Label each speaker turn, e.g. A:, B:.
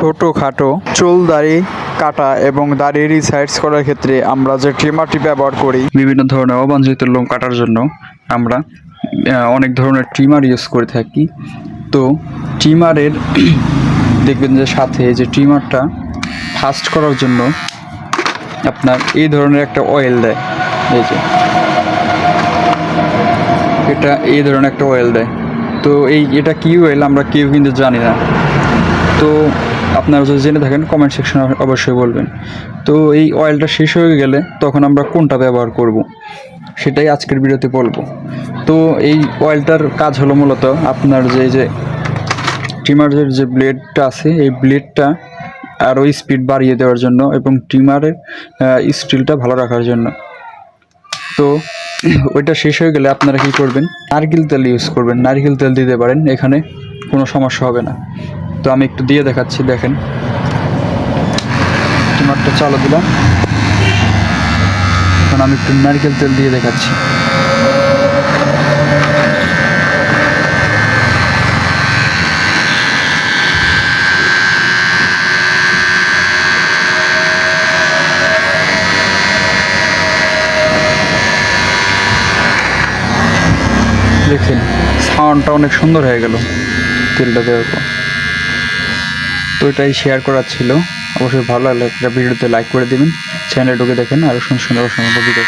A: ছোটোখাটো চুল দাড়ি কাটা এবং দাড়ি রিসাইজ করার ক্ষেত্রে আমরা যে ট্রিমারটি ব্যবহার করি, বিভিন্ন ধরনের অবাঞ্ছিত লোম কাটার জন্য আমরা অনেক ধরনের ট্রিমার ইউজ করে থাকি। তো ট্রিমারের দেখবেন যে সাথে যে ট্রিমারটা ফাস্ট করার জন্য আপনার এই ধরনের একটা অয়েল দেয়। এই যে এটা এই ধরনের একটা অয়েল দেয়। তো এটা কি অয়েল আমরা কেউ কিন্তু জানি না। তো আপনারা যদি জেনে থাকেন কমেন্ট সেকশনে অবশ্যই বলবেন। তো এই অয়েলটা শেষ হয়ে গেলে তখন আমরা কোনটা ব্যবহার করব সেটাই আজকের ভিডিওতে বলবো। তো এই অয়েলটার কাজ হলো মূলত আপনার যে ট্রিমারের যে ব্লেডটা আছে এই ব্লেডটা আরও স্পিড বাড়িয়ে দেওয়ার জন্য এবং ট্রিমারের স্টিলটা ভালো রাখার জন্য। তো ওইটা শেষ হয়ে গেলে আপনারা কী করবেন, নারকেল তেল ইউজ করবেন। নারকেল তেল দিতে পারেন, এখানে কোনো সমস্যা হবে না। তো আমি একটু দিয়ে দেখাচ্ছি, দেখেন ট্রিমারটা চালু দিলাম, এখন আমি একটু নারকেল তেল দিয়ে দেখাচ্ছি। দেখেন সাউন্ডটা অনেক সুন্দর হয়ে গেল তেলটা দেওয়ার পর। তো এটাই শেয়ার করার ছিল। অবশ্যই ভালো লাগলে একটা ভিডিওতে লাইক করে দেবেন, চ্যানেলে ঢুকে দেখেন আরও সুন্দর সুন্দর ভিডিও।